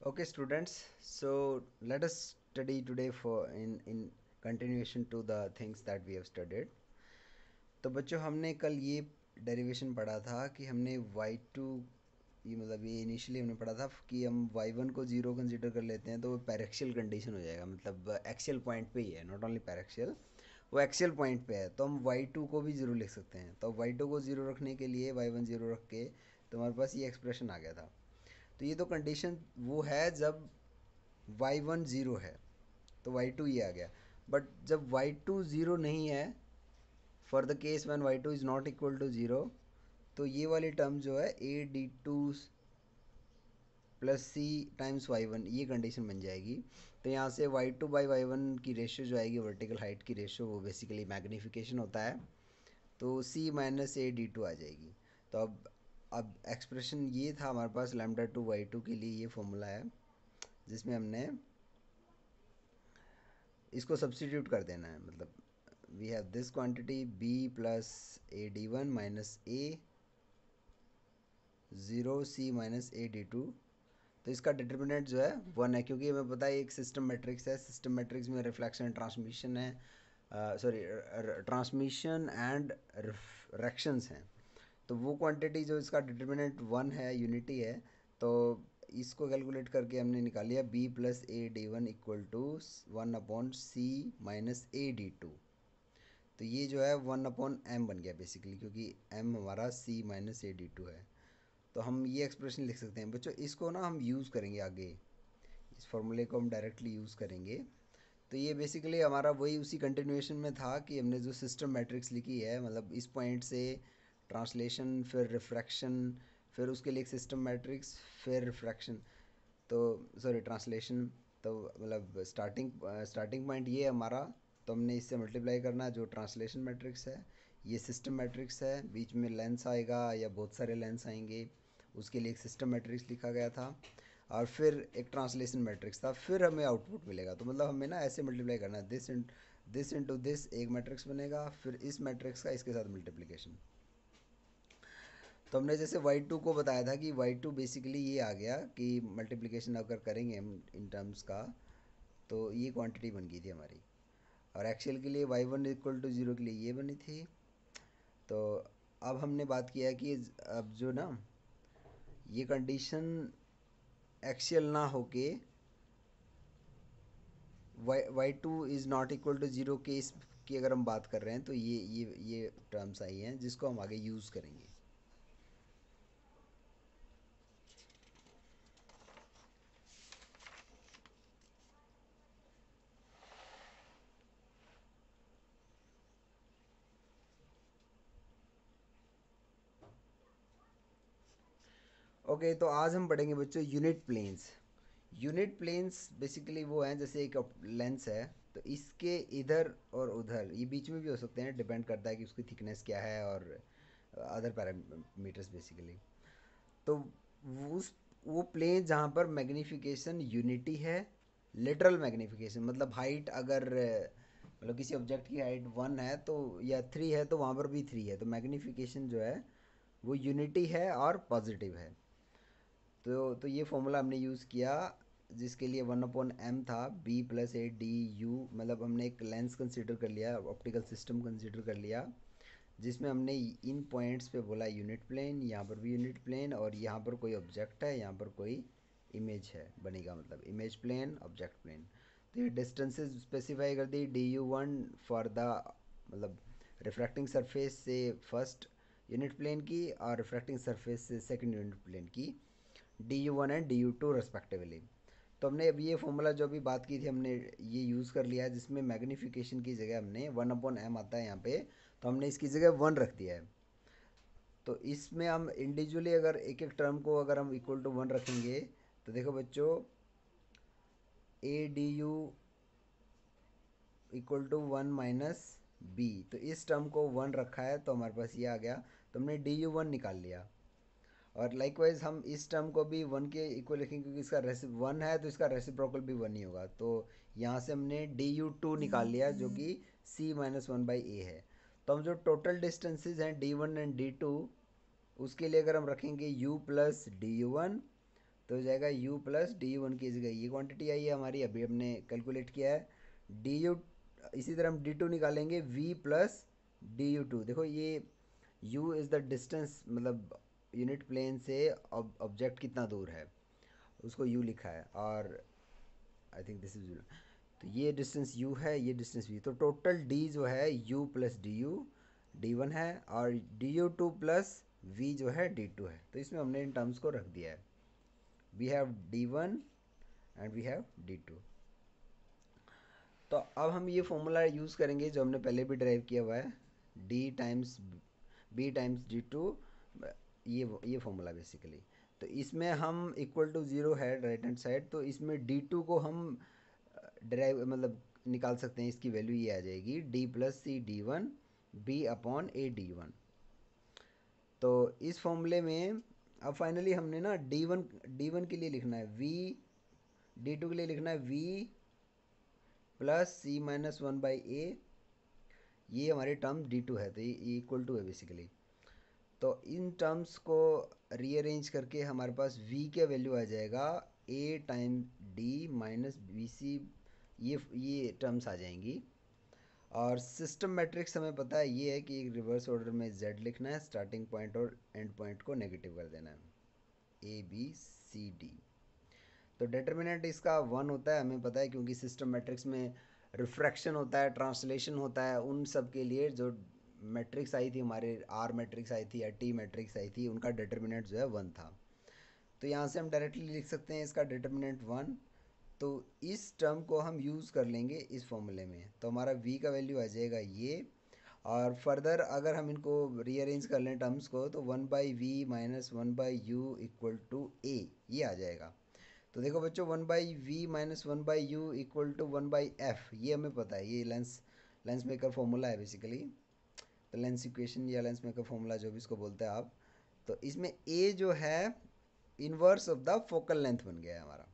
Okay, students. So let us study today for in continuation to the things that we have studied. तो बच्चों हमने कल ये derivation पढ़ा था कि हमने y2 ये मतलब ये इनिशियली हमने पढ़ा था कि हम y1 को ज़ीरो कंसीडर कर लेते हैं तो वो पैरेक्शियल कंडीशन हो जाएगा, मतलब एक्सियल पॉइंट पे ही है, नॉट ओनली पैरेक्शियल, वो एक्सियल पॉइंट पे है, तो हम y2 को भी ज़ीरो लिख सकते हैं। तो y2 को ज़ीरो रखने के लिए y1 ज़ीरो रख के तो हमारे पास ये एक्सप्रेशन आ गया था। तो ये तो कंडीशन वो है जब y1 ज़ीरो है, तो y2 ये आ गया। बट जब y2 ज़ीरो नहीं है, for the case when y2 is not equal to zero, तो ये वाली टर्म जो है a d2 plus c times y one, ये कंडीशन बन जाएगी। तो यहाँ से y2 बाई वाई वन की रेशियो जो आएगी, वर्टिकल हाइट की रेशियो, वो बेसिकली मैग्नीफिकेशन होता है, तो c माइनस a d2 आ जाएगी। तो अब एक्सप्रेशन ये था हमारे पास λ2 y2 के लिए, ये फॉर्मूला है जिसमें हमने इसको सब्सटीट्यूट कर देना है। मतलब we have this quantity b plus a d1 minus a zero c minus a d2। तो इसका डिटर्मिनेंट जो है वन है, क्योंकि हमें पता है एक सिस्टम मैट्रिक्स है, सिस्टम मैट्रिक्स में रिफ्लेक्शन ट्रांसमिशन है, सॉरी ट्रांसमिशन एंड रिफ्रैक्शंस हैं। तो वो क्वांटिटी जो इसका डिटर्मिनेंट वन है, यूनिटी है, तो इसको कैलकुलेट करके हमने निकाल लिया b plus a d1 equal to one upon c minus a d2। तो ये जो है वन अपॉन m बन गया बेसिकली, क्योंकि m हमारा c माइनस a d2 है। तो हम ये एक्सप्रेशन लिख सकते हैं बच्चों, इसको ना हम यूज़ करेंगे आगे, इस फॉर्मूले को हम डायरेक्टली यूज़ करेंगे। तो ये बेसिकली हमारा वही उसी कंटिन्यूएशन में था कि हमने जो सिस्टम मैट्रिक्स लिखी है, मतलब इस पॉइंट से ट्रांसलेशन, फिर रिफ्रैक्शन, फिर उसके लिए एक सिस्टम मैट्रिक्स, फिर रिफ्रैक्शन, तो सॉरी ट्रांसलेशन, तो मतलब स्टार्टिंग पॉइंट ये है हमारा। तो हमने इससे मल्टीप्लाई करना, जो ट्रांसलेशन मैट्रिक्स है, ये सिस्टम मैट्रिक्स है, बीच में लेंस आएगा या बहुत सारे लेंस आएंगे, उसके लिए एक सिस्टम मैट्रिक्स लिखा गया था, और फिर एक ट्रांसलेशन मैट्रिक्स था, फिर हमें आउटपुट मिलेगा। तो मतलब हमें ना ऐसे मल्टीप्लाई करना है, दिस इंटू दिस एक मैट्रिक्स बनेगा, फिर इस मैट्रिक्स का इसके साथ मल्टीप्लिकेशन। तो हमने जैसे y2 को बताया था कि y2 बेसिकली ये आ गया कि मल्टीप्लिकेशन अगर करेंगे हम इन टर्म्स का, तो ये क्वांटिटी बन गई थी हमारी। और एक्चुअल के लिए y1 इक्वल टू ज़ीरो के लिए ये बनी थी। तो अब हमने बात किया कि अब जो ना ये कंडीशन एक्चुअल ना होके y two is not equal to zero case की अगर हम बात कर रहे हैं, तो ये टर्म्स आई हैं जिसको हम आगे यूज़ करेंगे। ओके, तो आज हम पढ़ेंगे बच्चों unit planes. Unit planes basically वो हैं, जैसे एक लेंस है, तो इसके इधर और उधर, ये बीच में भी हो सकते हैं, डिपेंड करता है कि उसकी थिकनेस क्या है और अदर पैरामीटर्स बेसिकली। तो उस वो प्लेन जहाँ पर मैग्नीफिकेशन यूनिटी है, लिटरल मैग्नीफिकेशन मतलब हाइट, अगर मतलब किसी ऑब्जेक्ट की हाइट वन है तो या थ्री है, तो वहाँ पर भी थ्री है, तो मैग्नीफिकेशन जो है वो यूनिटी है और पॉजिटिव है। तो ये फॉर्मूला हमने यूज़ किया, जिसके लिए वन अपॉन एम था, b plus a d u, मतलब हमने एक लेंस कंसिडर कर लिया, ऑप्टिकल सिस्टम कंसिडर कर लिया, जिसमें हमने इन पॉइंट्स पे बोला यूनिट प्लेन, यहाँ पर भी यूनिट प्लेन, और यहाँ पर कोई ऑब्जेक्ट है, यहाँ पर कोई इमेज है बनेगा, मतलब इमेज प्लेन, ऑब्जेक्ट प्लेन। तो ये डिस्टेंसेस स्पेसिफाई कर दी, du1 फॉर द मतलब रिफ्रैक्टिंग सरफेस से फर्स्ट यूनिट प्लेन की, और रिफ्रैक्टिंग सरफेस से सेकंड यूनिट प्लेन की, du1 एंड du2 रेस्पेक्टिवली। तो हमने अभी ये फॉर्मूला जो अभी बात की थी, हमने ये यूज़ कर लिया है, जिसमें मैग्नीफिकेशन की जगह हमने वन अपॉन एम आता है यहाँ पे, तो हमने इसकी जगह वन रख दिया है। तो इसमें हम इंडिविजुअली अगर एक एक टर्म को अगर हम इक्वल टू वन रखेंगे, तो देखो बच्चों, a d u equal to one minus b, तो इस टर्म को वन रखा है तो हमारे पास ये आ गया, तो हमने डी यू वन निकाल लिया। और लाइकवाइज हम इस टर्म को भी वन के इक्वल लिखेंगे, क्योंकि इसका वन है तो इसका रेसिप्रोकल भी वन ही होगा, तो यहाँ से हमने डी यू टू निकाल लिया, जो कि c minus one by a है। तो हम जो टोटल डिस्टेंसेज हैं d one and d two, उसके लिए अगर हम रखेंगे u plus d u one, तो हो जाएगा u plus d u one की जगह ये क्वांटिटी आई है हमारी, अभी हमने कैलकुलेट किया है डी यू। इसी तरह हम डी टू निकालेंगे v plus d u two. देखो ये u इज़ द डिस्टेंस, मतलब यूनिट प्लेन से ऑब्जेक्ट कितना दूर है उसको u लिखा है, और आई थिंक दिस इज, तो ये डिस्टेंस u है, ये डिस्टेंस v, तो टोटल d जो है u plus d U D one है, और D u two plus v जो है डी टू है। तो इसमें हमने इन टर्म्स को रख दिया है, we have d1 and we have d2। तो अब हम ये फॉर्मूला यूज़ करेंगे जो हमने पहले भी ड्राइव किया हुआ है, d times b times d2, ये फॉर्मूला बेसिकली। तो इसमें हम इक्वल टू ज़ीरो है राइट हैंड साइड, तो इसमें d2 को हम ड्राइव मतलब निकाल सकते हैं, इसकी वैल्यू ये आ जाएगी d plus c d one b upon a d one. तो इस फॉर्मूले में अब फाइनली हमने ना डी वन के लिए लिखना है v, डी टू के लिए लिखना है v plus c minus one by a, ये हमारे टर्म डी टू है, तो ये इक्वल टू है बेसिकली। तो इन टर्म्स को रीअरेंज करके हमारे पास v का वैल्यू आ जाएगा a time d minus b c, ये टर्म्स आ जाएंगी। और सिस्टम मैट्रिक्स हमें पता है ये है कि एक रिवर्स ऑर्डर में z लिखना है, स्टार्टिंग पॉइंट और एंड पॉइंट को नेगेटिव कर देना है, ए बी सी डी। तो डिटर्मिनेंट इसका वन होता है, हमें पता है, क्योंकि सिस्टम मैट्रिक्स में रिफ्रैक्शन होता है, ट्रांसलेशन होता है, उन सब के लिए जो मैट्रिक्स आई थी हमारे, आर मैट्रिक्स आई थी या टी मैट्रिक्स आई थी, उनका डिटर्मिनेंट जो है वन था। तो यहाँ से हम डायरेक्टली लिख सकते हैं इसका डिटर्मिनेंट वन। तो इस टर्म को हम यूज़ कर लेंगे इस फॉर्मूले में, तो हमारा v का वैल्यू आ जाएगा ये। और फर्दर अगर हम इनको रीअरेंज कर लें टर्म्स को, तो one by v minus one by u equal to a, ये आ जाएगा। तो देखो बच्चों, one by v minus one by u equal to one by f, ये हमें पता है, ये लेंस मेकर फॉर्मूला है बेसिकली। तो लेंस इक्वेशन या लेंस मेकर फॉर्मूला जो भी इसको बोलते हैं आप। तो इसमें ए जो है inverse of the focal length बन गया है हमारा,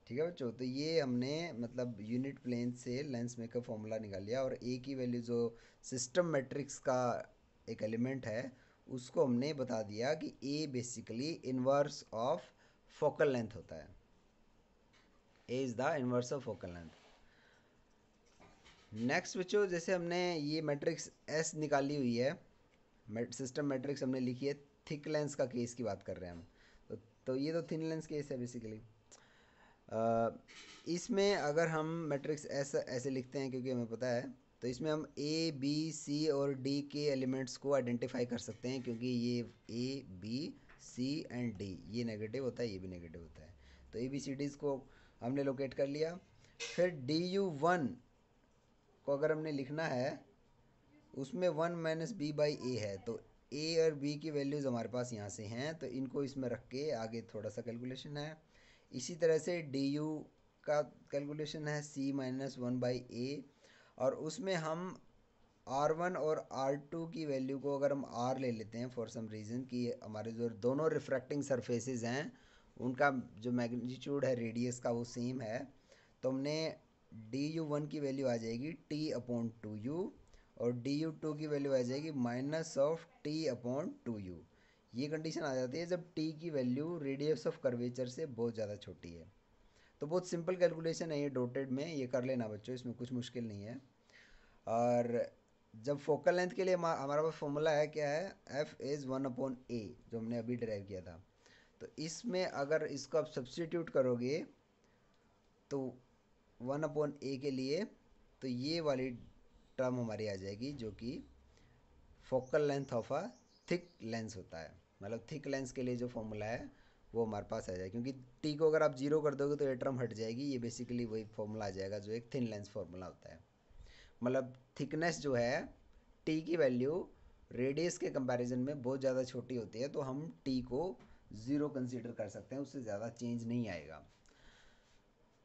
ठीक है बच्चों। तो ये हमने मतलब यूनिट प्लेन से लेंस मेकर फॉर्मूला निकाल लिया, और ए की वैल्यू जो सिस्टम मैट्रिक्स का एक एलिमेंट है उसको हमने बता दिया कि a basically inverse of focal length होता है, a is the inverse of focal length. Next बच्चों, जैसे हमने ये मैट्रिक्स एस निकाली हुई है, सिस्टम मैट्रिक्स हमने लिखी है, थिक लेंस का केस की बात कर रहे हैं हम। तो ये तो थिन लेंस केस है बेसिकली। इसमें अगर हम मैट्रिक्स ऐसे लिखते हैं, क्योंकि हमें पता है, तो इसमें हम ए बी सी और डी के एलिमेंट्स को आइडेंटिफाई कर सकते हैं, क्योंकि ये a b c and d ये नेगेटिव होता है, ये भी नेगेटिव होता है। तो ए बी सी डीज़ को हमने लोकेट कर लिया। फिर डी यू वन को अगर हमने लिखना है, उसमें one minus B by a है, तो ए और बी की वैल्यूज़ हमारे पास यहाँ से हैं, तो इनको इसमें रख के आगे थोड़ा सा कैलकुलेशन है। इसी तरह से डी यू का कैलकुलेशन है सी माइनस वन बाई ए, और उसमें हम आर वन और आर टू की वैल्यू को अगर हम आर ले लेते हैं फॉर सम रीज़न, कि हमारे जो दोनों रिफ्रैक्टिंग सरफेसेस हैं उनका जो मैग्नीट्यूड है रेडियस का वो सेम है, तो हमने डी यू वन की वैल्यू आ जाएगी टी अपॉन टू यू, और डी यू टू की वैल्यू आ जाएगी minus of T upon two you. ये कंडीशन आ जाती है जब टी की वैल्यू रेडियस ऑफ कर्वेचर से बहुत ज़्यादा छोटी है। तो बहुत सिंपल कैलकुलेशन है ये, डॉटेड में ये कर लेना बच्चों, इसमें कुछ मुश्किल नहीं है। और जब फोकल लेंथ के लिए हमारा पास फॉर्मूला है, क्या है, एफ इज़ वन अपॉन ए, जो हमने अभी ड्राइव किया था। तो इसमें अगर इसको आप सब्सटीट्यूट करोगे तो वन अपॉन ए के लिए, तो ये वाली टर्म हमारी आ जाएगी, जो कि focal length of a thick lens होता है। मतलब थिक लेंस के लिए जो फॉर्मूला है वो हमारे पास आ जाएगा, क्योंकि टी को अगर आप जीरो कर दोगे तो ये टर्म हट जाएगी, ये बेसिकली वही फॉर्मूला आ जाएगा जो एक थिन लेंस फॉर्मूला होता है। मतलब थिकनेस जो है टी की वैल्यू रेडियस के कंपैरिजन में बहुत ज़्यादा छोटी होती है, तो हम टी को ज़ीरो कंसीडर कर सकते हैं, उससे ज़्यादा चेंज नहीं आएगा।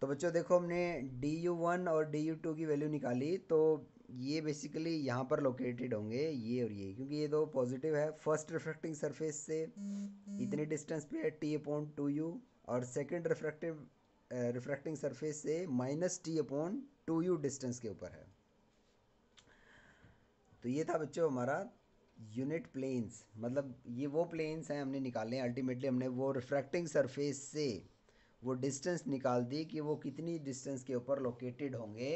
तो बच्चों देखो, हमने डी यू वन और डी यू टू की वैल्यू निकाली, तो ये बेसिकली यहाँ पर लोकेटेड होंगे, ये और ये, क्योंकि ये दो पॉजिटिव है। फर्स्ट रिफ्रैक्टिंग सरफेस से इतनी डिस्टेंस पे है टी अपॉन टू यू, और सेकेंड रिफ्रैक्टिंग सरफेस से minus T upon two you distance के ऊपर है। तो ये था बच्चों हमारा यूनिट प्लेन्स मतलब ये वो प्लेन्स हैं हमने निकाले हैं। अल्टीमेटली हमने वो रिफ्रैक्टिंग सरफेस से वो डिस्टेंस निकाल दी कि वो कितनी डिस्टेंस के ऊपर लोकेटेड होंगे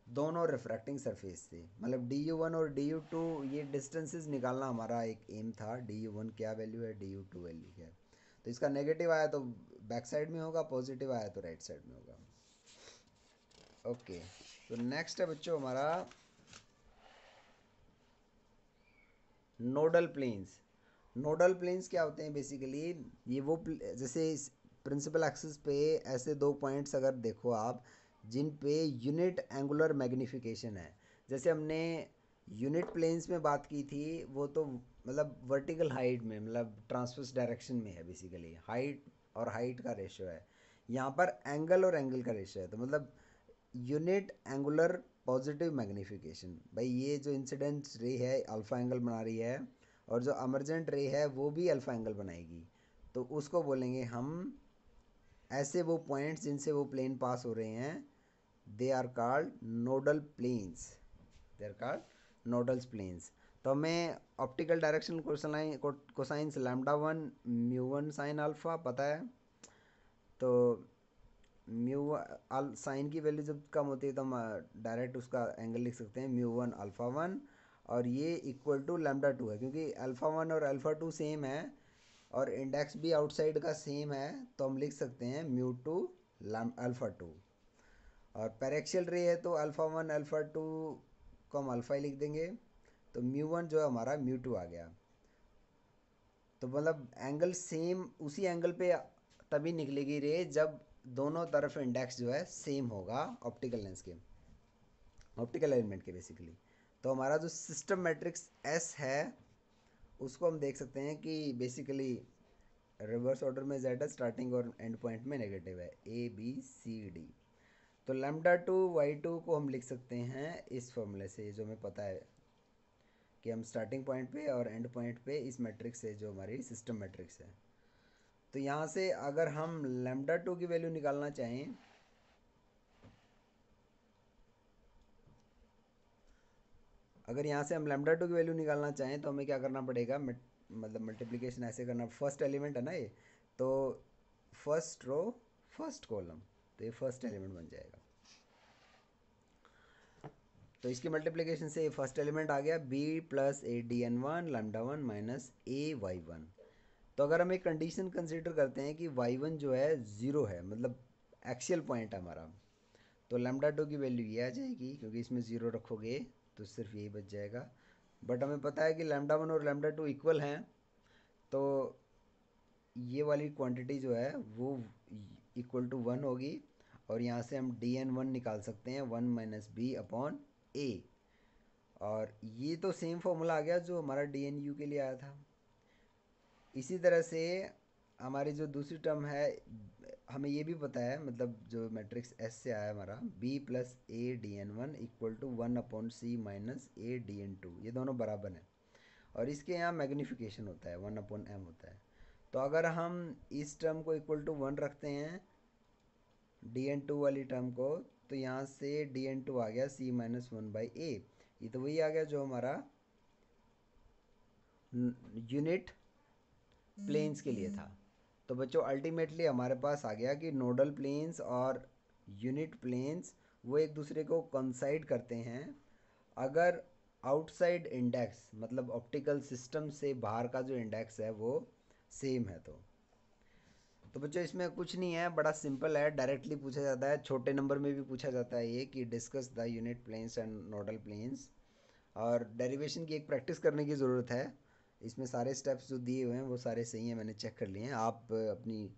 दोनों रिफ्रैक्टिंग सरफेस से। मतलब du1 और du2 ये डिस्टेंसेस निकालना हमारा एक एम था। du1 क्या वैल्यू है, du2 वैल्यू क्या है। तो इसका नेगेटिव आया तो बैक साइड में होगा, पॉजिटिव आया तो राइट साइड में होगा। ओके, तो नेक्स्ट है बच्चों हमारा नोडल प्लेन्स। नोडल प्लेन्स क्या होते हैं बेसिकली, ये वो जैसे प्रिंसिपल एक्सिस पे ऐसे दो पॉइंट्स अगर देखो आप जिन पे यूनिट एंगुलर मैग्निफिकेशन है। जैसे हमने यूनिट प्लेन्स में बात की थी, वो तो मतलब वर्टिकल हाइट में मतलब ट्रांसवर्स डायरेक्शन में है बेसिकली, हाइट और हाइट का रेशियो है। यहाँ पर एंगल और एंगल का रेशियो है, तो मतलब यूनिट एंगुलर पॉजिटिव मैग्नीफिकेशन। भाई ये जो इंसिडेंट रे है अल्फ़ा एंगल बना रही है और जो अमर्जेंट रे है वो भी अल्फ़ा एंगल बनाएगी, तो उसको बोलेंगे हम ऐसे वो पॉइंट्स जिनसे वो प्लेन पास हो रहे हैं they are called nodal planes. They are called nodal planes. तो हमें optical direction cosines lambda one mu one sine alpha पता है। तो म्यू साइन की वैल्यू जब कम होती है तो हम डायरेक्ट उसका एंगल लिख सकते हैं म्यू वन अल्फ़ा वन, और ये इक्वल टू लैम्डा टू है क्योंकि अल्फ़ा वन और अल्फ़ा टू सेम है और इंडेक्स भी आउटसाइड का सेम है, तो हम लिख सकते हैं म्यू टू अल्फ़ा टू। और पैरेक्शियल रे है तो अल्फ़ा वन अल्फ़ा टू को हम अल्फ़ा ही लिख देंगे, तो म्यू वन जो है हमारा म्यू टू आ गया। तो मतलब एंगल सेम उसी एंगल पे तभी निकलेगी रे जब दोनों तरफ इंडेक्स जो है सेम होगा ऑप्टिकल लेंस के, ऑप्टिकल एलिमेंट के बेसिकली। तो हमारा जो सिस्टम मैट्रिक्स एस है उसको हम देख सकते हैं कि बेसिकली रिवर्स ऑर्डर में जेड है, स्टार्टिंग और एंड पॉइंट में नेगेटिव है ए बी सी डी। तो लैम्डा टू वाई टू को हम लिख सकते हैं इस फॉर्मूले से, जो हमें पता है कि हम स्टार्टिंग पॉइंट पे और एंड पॉइंट पे इस मैट्रिक्स से जो हमारी सिस्टम मैट्रिक्स है। तो यहाँ से अगर हम लैम्डा टू की वैल्यू निकालना चाहें, अगर यहाँ से हम लैम्डा टू की वैल्यू निकालना चाहें तो हमें क्या करना पड़ेगा, मतलब मल्टीप्लिकेशन ऐसे करना, फर्स्ट एलिमेंट है ना ये, तो फर्स्ट रो फर्स्ट कॉलम, तो ये फर्स्ट एलिमेंट बन जाएगा। तो इसकी मल्टीप्लिकेशन से फर्स्ट एलिमेंट आ गया b plus a d n one lambda one minus a y one. तो अगर हम एक कंडीशन कंसिडर करते हैं कि वाई वन जो है ज़ीरो है, मतलब एक्सियल पॉइंट है हमारा, तो लैम्डा टू की वैल्यू ये आ जाएगी क्योंकि इसमें ज़ीरो रखोगे तो सिर्फ यही बच जाएगा। बट हमें पता है कि लैम्डा वन और लैम्डा टू इक्वल हैं, तो ये वाली क्वांटिटी जो है वो इक्वल टू वन होगी, और यहाँ से हम डी एन वन निकाल सकते हैं वन माइनस बी अपॉन ए। और ये तो सेम फॉर्मूला आ गया जो हमारा डी एन यू के लिए आया था। इसी तरह से हमारी जो दूसरी टर्म है, हमें ये भी पता है, मतलब जो मैट्रिक्स एस से आया हमारा b plus a d n one equal to one upon c minus a d n two, ये दोनों बराबर हैं और इसके यहाँ मैग्नीफिकेशन होता है वन अपॉन एम होता है। तो अगर हम इस टर्म को इक्वल टू वन रखते हैं डी एन टू वाली टर्म को, तो यहाँ से डी एन टू आ गया सी माइनस वन बाई ए। ये तो वही आ गया जो हमारा यूनिट प्लेन्स के लिए था। तो बच्चों अल्टीमेटली हमारे पास आ गया कि नोडल प्लेन्स और यूनिट प्लेन्स वो एक दूसरे को कंसाइड करते हैं अगर आउटसाइड इंडेक्स मतलब ऑप्टिकल सिस्टम से बाहर का जो इंडेक्स है वो सेम है। तो बच्चों इसमें कुछ नहीं है, बड़ा सिंपल है, डायरेक्टली पूछा जाता है, छोटे नंबर में भी पूछा जाता है ये कि discuss the unit planes and nodal planes. और डेरिवेशन की एक प्रैक्टिस करने की ज़रूरत है। इसमें सारे स्टेप्स जो दिए हुए हैं वो सारे सही हैं, मैंने चेक कर लिए हैं। आप अपनी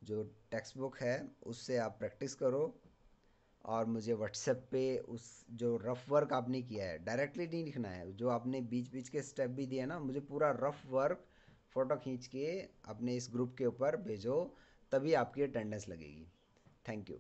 जो टेक्स्ट बुक है उससे आप प्रैक्टिस करो और मुझे व्हाट्सएप पे उस जो रफ़ वर्क आपने किया है डायरेक्टली नहीं लिखना है, जो आपने बीच बीच के स्टेप भी दिए ना, मुझे पूरा रफ़ वर्क फ़ोटो खींच के अपने इस ग्रुप के ऊपर भेजो, तभी आपकी अटेंडेंस लगेगी। Thank you.